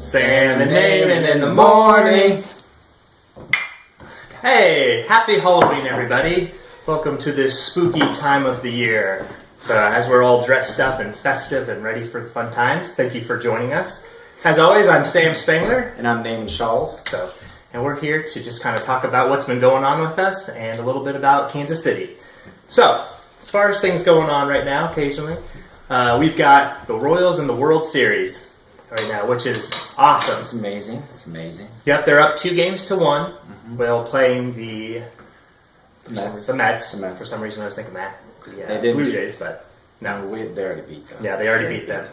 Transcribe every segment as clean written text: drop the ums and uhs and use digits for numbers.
Sam and Naaman in the morning. Hey, happy Halloween, everybody. Welcome to this spooky time of the year. So as we're all dressed up and festive and ready for fun times, thank you for joining us. As always, I'm Sam Spangler. And I'm Naaman Shawls. And we're here to just kind of talk about what's been going on with us and a little bit about Kansas City. So, as far as things going on right now, occasionally, we've got the Royals in the World Series right now, which is awesome. It's amazing. It's amazing. Yep, they're up 2-1. While playing the Mets. The Mets. For some reason, I was thinking that. The Blue Jays, but no. They already beat them. Yeah, they already beat them.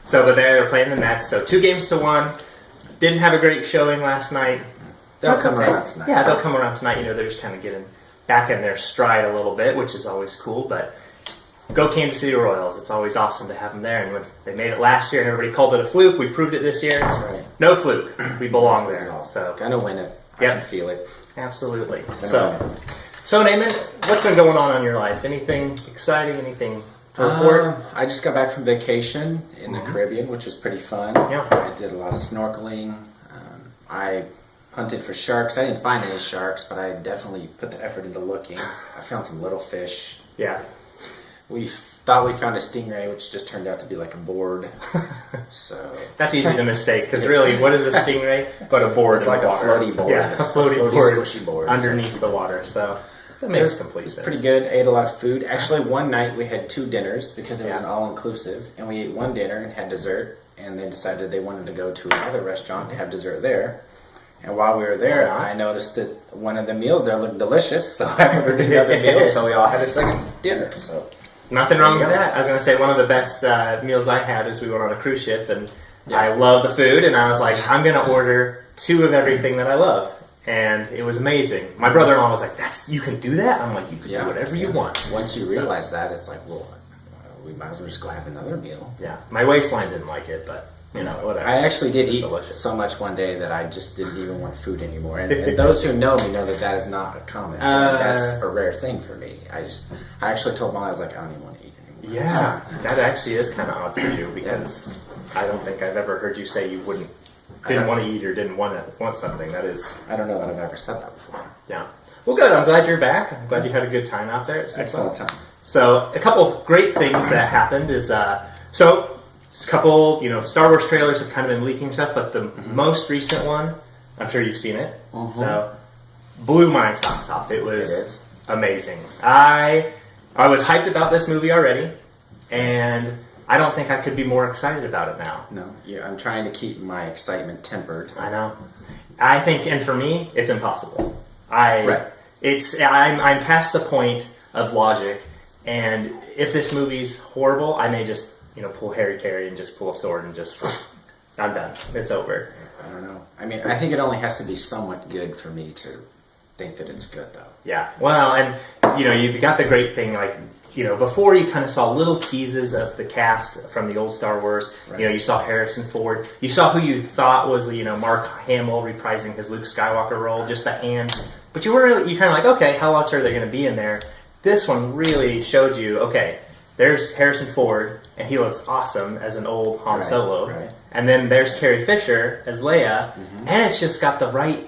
So, but they're playing the Mets. So 2-1. Didn't have a great showing last night. They'll come around tonight. Yeah, they'll come around tonight. You know, they're just kind of getting back in their stride a little bit, which is always cool. But go Kansas City Royals. It's always awesome to have them there. And when they made it last year and everybody called it a fluke, we proved it this year. That's right. No fluke. We belong there. So gonna win it. I can feel it. Absolutely. So Naaman, what's been going on in your life? Anything exciting? Anything to report? I just got back from vacation in the Caribbean, which was pretty fun. Yeah. I did a lot of snorkeling. I hunted for sharks. I didn't find any sharks, but I definitely put the effort into looking. I found some little fish. Yeah. We thought we found a stingray, which just turned out to be like a board. So that's easy to mistake, because really, what is a stingray but a board? It's like a floaty board. Yeah, a floaty board, squishy board underneath the water. So that makes complete sense. It was pretty good. I ate a lot of food. Actually, one night we had 2 dinners because it was an all-inclusive, and we ate one dinner and had dessert, and they decided they wanted to go to another restaurant to have dessert there. And while we were there, I noticed that one of the meals there looked delicious, so I ordered another meal, so we all had a second dinner. So nothing wrong with that. I was going to say, one of the best meals I had is we went on a cruise ship, and I love the food, and I was like, I'm going to order 2 of everything that I love. And it was amazing. My brother-in-law was like, you can do that? I'm like, you can do whatever you want. Once you realize that, it's like, well, we might as well just go have another meal. Yeah. My waistline didn't like it, but, you know, whatever. I actually did eat delicious. So much one day that I just didn't even want food anymore. And those who know me know that that is not a common thing. That's a rare thing for me. I actually told Mom, I was like, I don't even want to eat anymore. Yeah, that actually is kind of odd for you, because I don't think I've ever heard you say you didn't want to eat or didn't want something. That is... I don't know that I've ever said that before. Yeah. Well, good. I'm glad you're back. I'm glad you had a good time out there. Excellent time. So, a couple of great things that happened is... a couple, Star Wars trailers have kind of been leaking stuff, but the most recent one, I'm sure you've seen it, so blew my socks off. It was amazing. I was hyped about this movie already, and I don't think I could be more excited about it now. No, I'm trying to keep my excitement tempered. I know. I think, and for me, it's impossible. I'm past the point of logic, and if this movie's horrible, I may just pull Harry Carey and just pull a sword and just, I'm done. It's over. I don't know. I mean, I think it only has to be somewhat good for me to think that it's good, though. Yeah. Well, and, you got the great thing, before you kind of saw little teases of the cast from the old Star Wars. Right. You saw Harrison Ford. You saw who you thought was, Mark Hamill reprising his Luke Skywalker role, just the hand. But you kind of like, okay, how else are they going to be in there? This one really showed you, okay, there's Harrison Ford, and he looks awesome as an old Han Solo. Right. And then there's Carrie Fisher as Leia, and it's just got the right...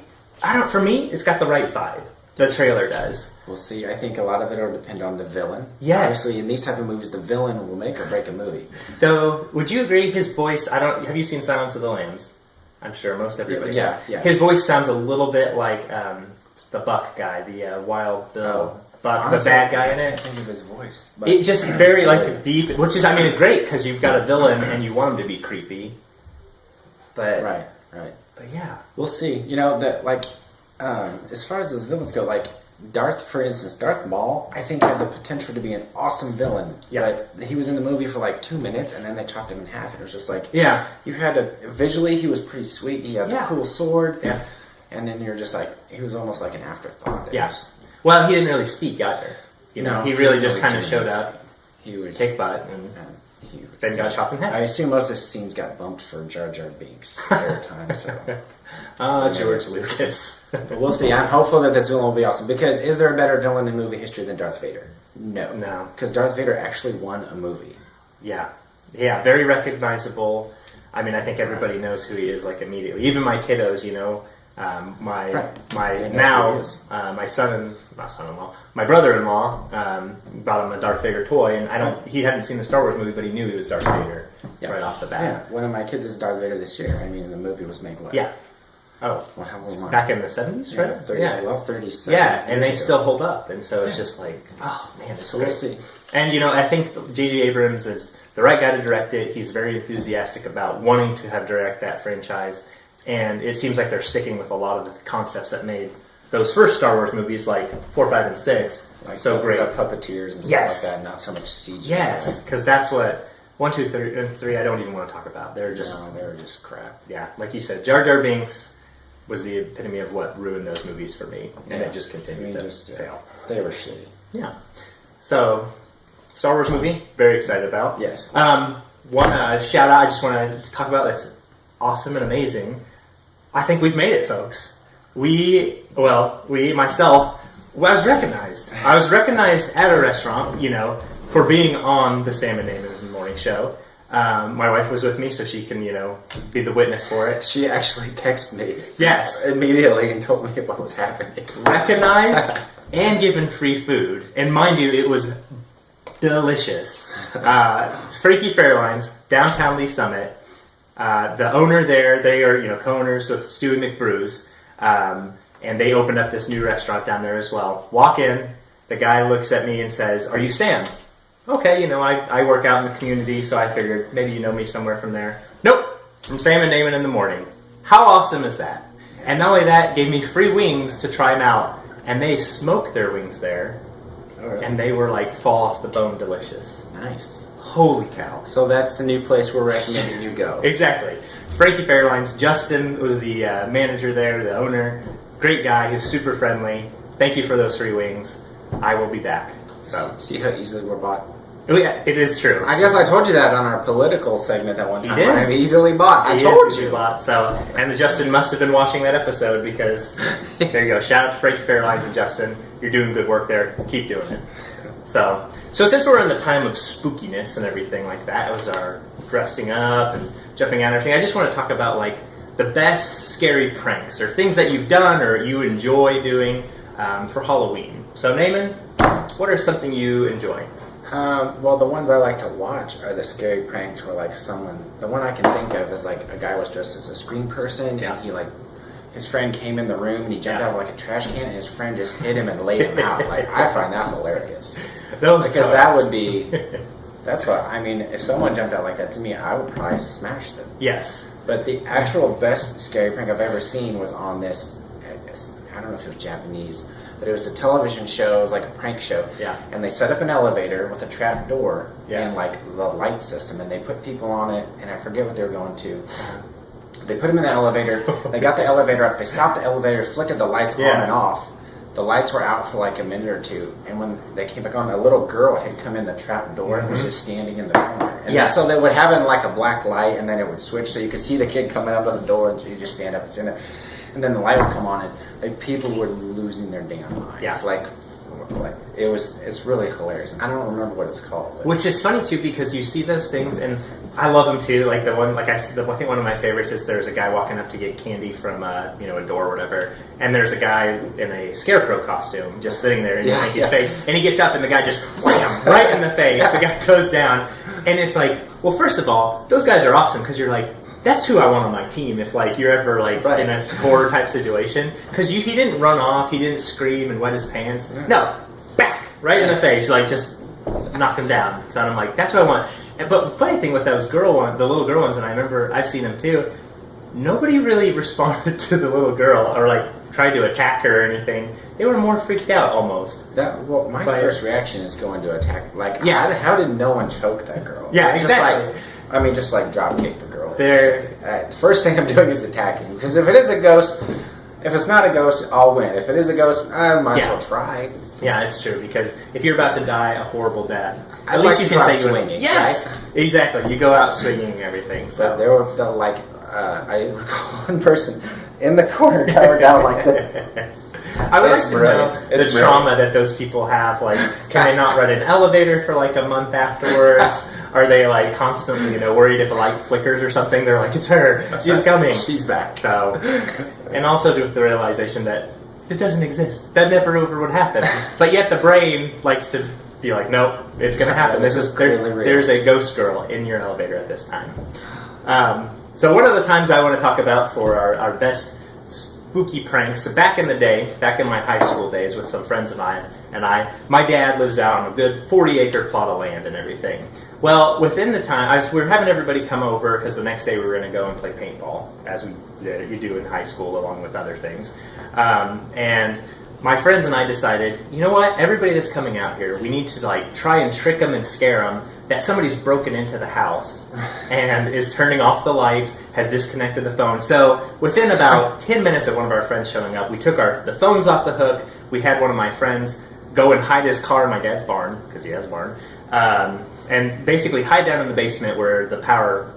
for me, it's got the right vibe. The trailer does. We'll see. I think a lot of it will depend on the villain. Yes. Obviously, in these type of movies, the villain will make or break a movie. Though, would you agree his voice... have you seen Silence of the Lambs? I'm sure most everybody... Yeah. His voice sounds a little bit like the Buck guy, the Wild Bill... But honestly, the bad guy in it. I can't think of his voice. It just very deep, which is great because you've got a villain and you want him to be creepy. But right. But yeah, we'll see. As far as those villains go, for instance, Darth Maul, I think had the potential to be an awesome villain. Yeah. But he was in the movie for 2 minutes and then they chopped him in half, and it was just you had visually he was pretty sweet. He had the cool sword. Yeah. And then you're just he was almost like an afterthought. Well, he didn't really speak either. No, he really just kind of showed up, he was kick butt, and then got chopped in half. I assume most of his scenes got bumped for Jar Jar Binks airtime. So, George Lucas. But we'll see. I'm hopeful that this villain will be awesome. Because is there a better villain in movie history than Darth Vader? No. Because Darth Vader actually won a movie. Yeah, very recognizable. I mean, I think everybody knows who he is like immediately. Even my kiddos, my son-in-law, my brother-in-law bought him a Darth Vader toy, and he hadn't seen the Star Wars movie, but he knew he was Darth Vader right off the bat. Yeah, one of my kids is Darth Vader this year. I mean, the movie was made what? Yeah. Oh, well, how old am I? Back in the 70s, right? 37. Yeah, and they still hold up, and so it's just like, oh man, it's so we'll see. And I think J.J. Abrams is the right guy to direct it. He's very enthusiastic about wanting to have direct that franchise, and it seems like they're sticking with a lot of the concepts that made those first Star Wars movies, like 4, 5, and 6, so great. Puppeteers and stuff like that, not so much CGI. Yes, because that's what 1, 2, 3 I don't even want to talk about. They're just crap. Yeah, like you said, Jar Jar Binks was the epitome of what ruined those movies for me, and it just continued to fail. They were shitty. Yeah. So, Star Wars movie, very excited about. Yes. One shout out I just want to talk about that's awesome and amazing. I think we've made it, folks. I was recognized. I was recognized at a restaurant, for being on the Sam and Naaman morning show. My wife was with me, so she can, be the witness for it. She actually texted me. Yes. Immediately and told me what was happening. Recognized and given free food. And mind you, it was delicious. Freaky Fairlines, downtown Lee Summit. The owner there, they are, co-owners of Stewie McBrews. And they opened up this new restaurant down there as well. Walk in, the guy looks at me and says, "Are you Sam?" Okay, I work out in the community, so I figured maybe you know me somewhere from there. Nope, from Sam and Naaman in the morning. How awesome is that? And not only that, gave me free wings to try them out, and they smoked their wings there, and they were like fall off the bone delicious. Nice. Holy cow. So that's the new place we're recommending you go. Exactly. Freaky Fairlines. Justin was the manager there, the owner. Great guy, who's super friendly. Thank you for those free wings. I will be back. So see how easily we're bought. Oh, yeah, it is true. I guess I told you that on our political segment that one time. You did. I'm easily bought. I told you. Bought, and Justin must have been watching that episode because there you go. Shout out to Freaky Fairlines and Justin. You're doing good work there. Keep doing it. So since we're in the time of spookiness and everything like that, as our dressing up and jumping out and everything, I just want to talk about the best scary pranks or things that you've done or you enjoy doing for Halloween. So Naaman, what are something you enjoy? Well, the ones I like to watch are the scary pranks where the one I can think of is a guy was dressed as a screen person and he his friend came in the room and he jumped out of a trash can and his friend just hit him and laid him out. I find that hilarious. That's what, if someone jumped out like that to me, I would probably smash them. Yes. But the actual best scary prank I've ever seen was on this, I don't know if it was Japanese, but it was a television show. It was like a prank show. Yeah. And they set up an elevator with a trap door and the light system, and they put people on it, and I forget what they were going to. They put them in the elevator. They got the elevator up. They stopped the elevator, flickered the lights on and off. The lights were out for a minute or two, and when they came back on, a little girl had come in the trap door and was just standing in the corner. And so they would have it in a black light, and then it would switch, so you could see the kid coming up to the door, and you just stand up and stand there. And then the light would come on, and people were losing their damn minds. Yeah. It's really hilarious. I don't remember what it's called. Which is funny too, because you see those things, and I love them too. I think one of my favorites is there's a guy walking up to get candy from a door or whatever, and there's a guy in a scarecrow costume just sitting there in his face, and he gets up and the guy just wham right in the face. The guy goes down, and it's well, first of all, those guys are awesome because you're that's who I want on my team if you're ever in a horror type situation, because he didn't run off, he didn't scream and wet his pants. No, back right in the face, just knock him down. So I'm that's what I want. But the funny thing with those the little girl ones, and I remember I've seen them too. Nobody really responded to the little girl or tried to attack her or anything. They were more freaked out almost. My first reaction is going to attack. How did no one choke that girl? Yeah, exactly. Just drop kick the girl. The first thing I'm doing is attacking, because if it is a ghost, if it's not a ghost, I'll win. If it is a ghost, I might as well try. Yeah, it's true, because if you're about to die a horrible death, at least you can say swinging. Yes, right? Exactly. You go out swinging and everything. So there were I recall one person in the corner cowered down like this. I would like to know the trauma that those people have. Like, can they not ride an elevator for like a month afterwards? Are they like constantly, worried if a light flickers or something? They're like, it's her. She's coming. She's back. So, and also with the realization that it doesn't exist. That never ever would happen. But yet the brain likes to be like, nope, it's going to happen. There's a ghost girl in your elevator at this time. So one of the times I want to talk about for our best spooky pranks, so back in the day, back in my high school days with some friends of mine and my dad lives out on a good 40-acre plot of land and everything. Well, within the time, we were having everybody come over because the next day we were going to go and play paintball, as you do in high school along with other things. And my friends and I decided, you know what, everybody that's coming out here, we need to like try and trick them and scare them that somebody's broken into the house and is turning off the lights, has disconnected the phone. So within about 10 minutes of one of our friends showing up, we took the phones off the hook. We had one of my friends go and hide his car in my dad's barn, because he has a barn, and basically hide down in the basement where the power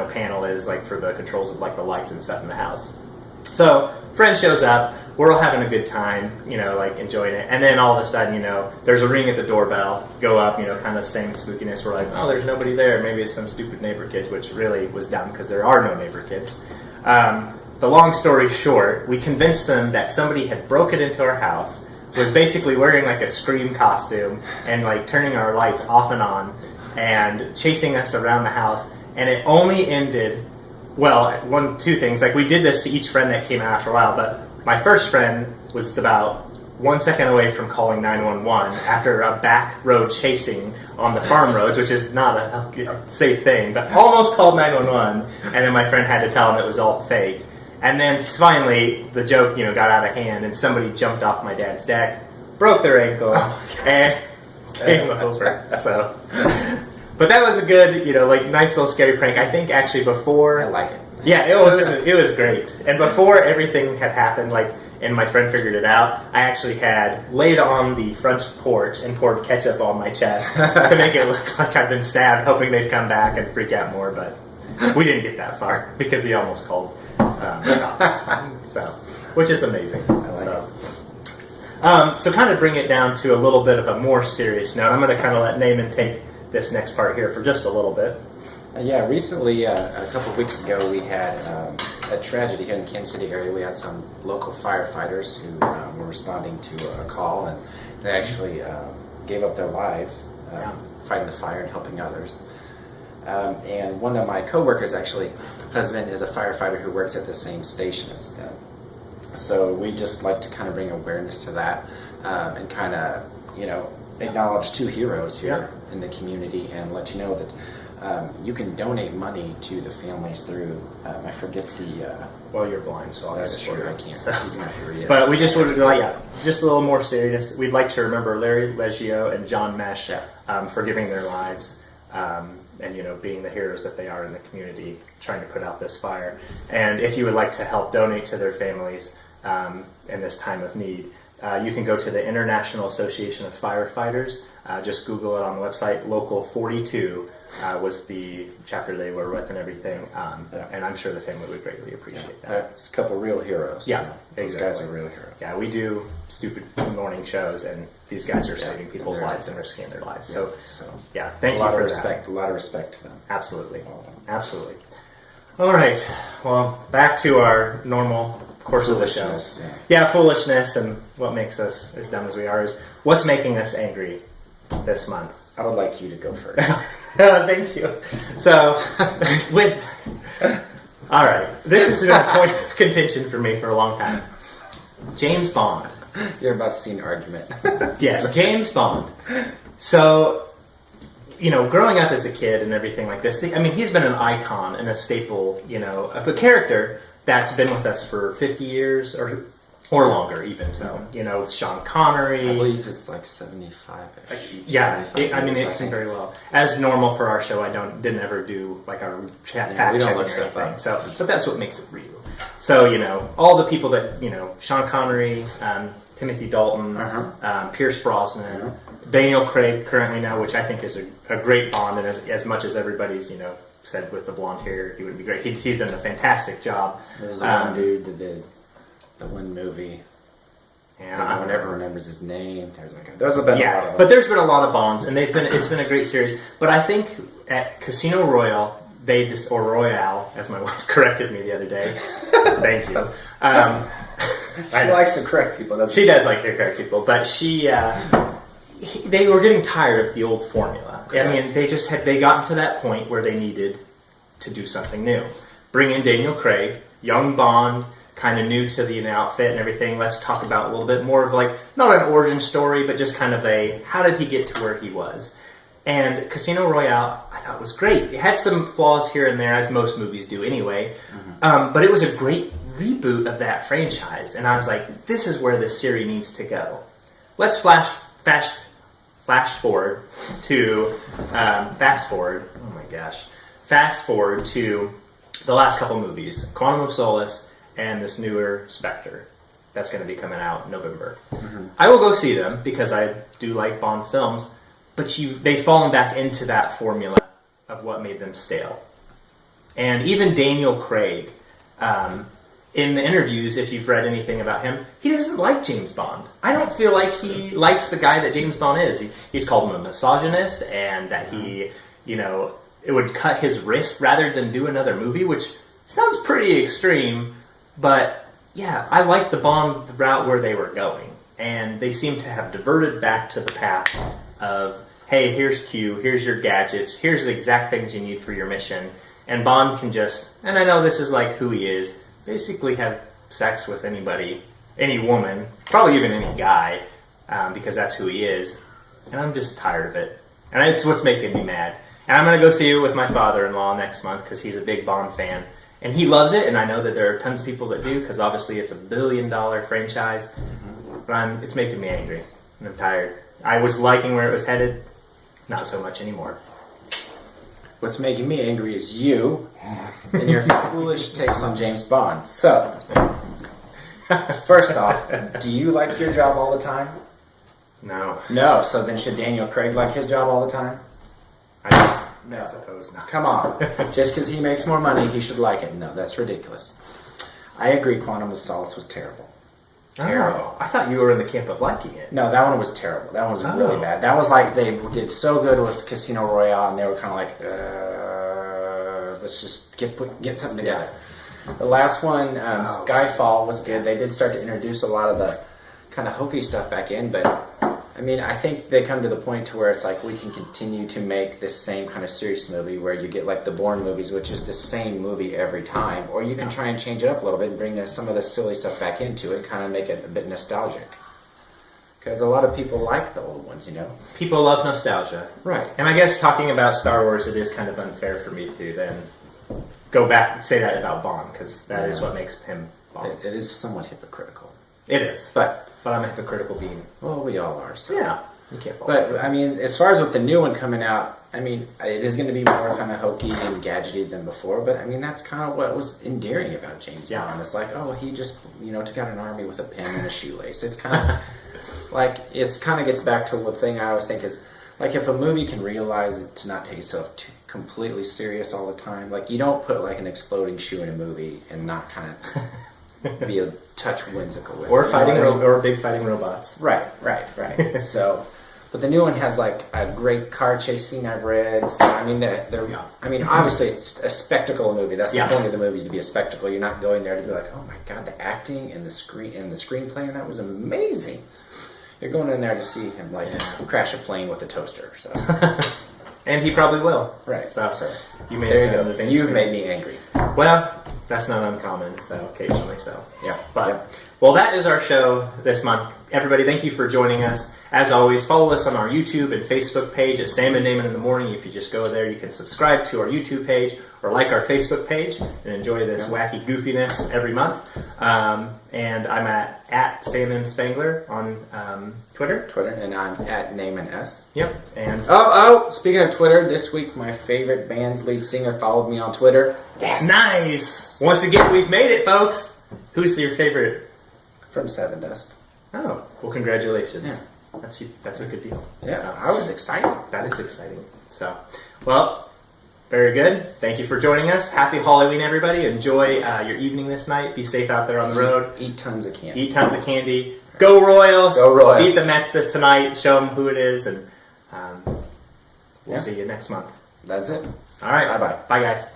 panel is, like for the controls of like the lights and stuff in the house. So friend shows up, we're all having a good time, like enjoying it, and then all of a sudden, there's a ring at the doorbell, go up, kind of same spookiness, we're like, oh, there's nobody there, maybe it's some stupid neighbor kids, which really was dumb because there are no neighbor kids. The long story short, we convinced them that somebody had broken into our house, was basically wearing like a Scream costume and like turning our lights off and on and chasing us around the house, and it only ended, well, two things, like we did this to each friend that came out after a while, but my first friend was about 1 second away from calling 911 after a back road chasing on the farm roads, which is not a safe thing, but almost called 911, and then my friend had to tell him it was all fake. And then finally, the joke, got out of hand, and somebody jumped off my dad's deck, broke their ankle, and came over. So, but that was a good, nice little scary prank. I think actually before, I like it. Yeah, it was great. And before everything had happened, and my friend figured it out, I actually had laid on the front porch and poured ketchup on my chest to make it look like I'd been stabbed, hoping they'd come back and freak out more. But we didn't get that far because he almost called the cops. So, which is amazing. I like it. So kind of bring it down to a little bit of a more serious note. I'm going to kind of let Naaman take this next part here for just a little bit. Recently, a couple of weeks ago, we had a tragedy here in the Kansas City area. We had some local firefighters who were responding to a call, and they actually gave up their lives fighting the fire and helping others. And one of my coworkers, actually, husband is a firefighter who works at the same station as them. So we just like to kind of bring awareness to that and kind of, acknowledge two heroes here in the community and let you know that you can donate money to the families through, I forget the... well, you're blind, so I'll that's true, I can't. He's not to read it. But we just would just a little more serious. We'd like to remember Larry Leggio and John Mesh for giving their lives and, being the heroes that they are in the community, trying to put out this fire. And if you would like to help donate to their families in this time of need, you can go to the International Association of Firefighters. Just Google it on the website. Local 42 was the chapter they were with and everything. And I'm sure the family would greatly appreciate that. It's a couple real heroes. Yeah, Those guys are real heroes. Yeah, we do stupid morning shows, and these guys are saving people's lives and risking their lives. So thank you for that. A lot of respect to them. Absolutely. Absolutely. All right. Well, back to our normal course of the show. Foolishness, and what makes us as dumb as we are is what's making us angry this month. I would like you to go first. Thank you. So, all right, this has been a point of contention for me for a long time. James Bond. You're about to see an argument. Yes, James Bond. So, growing up as a kid and everything like this, he's been an icon and a staple, of a character that's been with us for 50 years or longer, even so. Sean Connery. I believe it's like 75. Yeah, it's very well. As normal for our show, I didn't ever do like our fact checking or anything. So, but that's what makes it real. So all the people that Sean Connery, Timothy Dalton, Pierce Brosnan, Daniel Craig currently now, which I think is a great Bond, and as much as everybody's said with the blonde hair he would be great. He's done a fantastic job. There's the one dude that did the one movie. And no one ever remembers his name. There's been a lot of them. But there's been a lot of Bonds, and it's been a great series. But I think at Casino Royale, or Royale, as my wife corrected me the other day. Thank you. She likes to correct people, doesn't she? She does like to correct people, but they were getting tired of the old formula. Correct. I mean, they gotten to that point where they needed to do something new. Bring in Daniel Craig, young Bond, kind of new to the outfit and everything. Let's talk about a little bit more of not an origin story, but just kind of how did he get to where he was? And Casino Royale, I thought was great. It had some flaws here and there, as most movies do anyway. Mm-hmm. But it was a great reboot of that franchise. And I was like, this is where this series needs to go. Let's flash forward to fast forward to the last couple movies, Quantum of Solace and this newer Spectre that's going to be coming out in November. Mm-hmm. I will go see them because I do like Bond films, but they've fallen back into that formula of what made them stale. And even Daniel Craig, in the interviews, if you've read anything about him, he doesn't like James Bond. I don't feel like he likes the guy that James Bond is. He's called him a misogynist, and that he, it would cut his wrist rather than do another movie, which sounds pretty extreme, but yeah, I like the Bond route where they were going. And they seem to have diverted back to the path of, hey, here's Q, here's your gadgets, here's the exact things you need for your mission. And Bond can and I know this is who he is, basically have sex with anybody, any woman, probably even any guy, because that's who he is. And I'm just tired of it. And it's what's making me mad. And I'm going to go see it with my father-in-law next month because he's a big Bond fan. And he loves it, and I know that there are tons of people that do because obviously it's a $1 billion franchise. Mm-hmm. But it's making me angry, and I'm tired. I was liking where it was headed, not so much anymore. What's making me angry is you and your foolish takes on James Bond. So, first off, do you like your job all the time? No. No, so then should Daniel Craig like his job all the time? I suppose not. Come on. Just because he makes more money, he should like it. No, that's ridiculous. I agree Quantum of Solace was terrible. Terrible. I thought you were in the camp of liking it. No, that one was terrible. That one was really bad. That was they did so good with Casino Royale, and they were kind of let's just get something together. Yeah. The last one, Skyfall, was good. They did start to introduce a lot of the kind of hokey stuff back in, but I mean, I think they come to the point to where it's we can continue to make this same kind of serious movie where you get the Bourne movies, which is the same movie every time, or you can try and change it up a little bit and bring some of the silly stuff back into it, kind of make it a bit nostalgic. Because a lot of people like the old ones, People love nostalgia. Right. And I guess talking about Star Wars, it is kind of unfair for me to then go back and say that about Bond, because that is what makes him Bond. It is somewhat hypocritical. It is. But I'm a hypocritical being. Well, we all are. So. Yeah. You can't fall. But, I mean, as far as with the new one coming out, I mean, it is going to be more kind of hokey and gadgety than before, but, I mean, that's kind of what was endearing about James Bond. It's he just, took out an army with a pen and a shoelace. It's kind of, it kind of gets back to one thing I always think is, if a movie can realize to not take itself completely serious all the time, you don't put, an exploding shoe in a movie and not kind of... be a touch whimsical with or or big fighting robots. Right. So, but the new one has a great car chase scene I've read. So I mean, I mean, obviously it's a spectacle movie. That's the point of the movie, is to be a spectacle. You're not going there to be oh my god, the acting and the screenplay and that was amazing. You're going in there to see him crash a plane with a toaster. So. And he probably will. Right. So you You've made me angry. Well, that's not uncommon, so occasionally so. Yeah. But, well, that is our show this month. Everybody, thank you for joining us. As always, follow us on our YouTube and Facebook page at Sam and Naaman in the Morning. If you just go there, you can subscribe to our YouTube page or like our Facebook page and enjoy this wacky goofiness every month. And I'm at Sam M. Spangler on Twitter. And I'm at Naaman S. Yep. And speaking of Twitter, this week my favorite band's lead singer followed me on Twitter. Yes! Nice! Once again, we've made it, folks! Who's your favorite? From Seven Dust. Oh, well, congratulations. Yeah. That's a good deal. Yeah, so, I was excited. That is exciting. So, well, very good. Thank you for joining us. Happy Halloween, everybody. Enjoy your evening this night. Be safe out there on the road. Eat tons of candy. Eat tons of candy. Go Royals! Go Royals! Beat the Mets tonight. Show them who it is, and we'll see you next month. That's it. All right. Bye-bye. Bye, guys.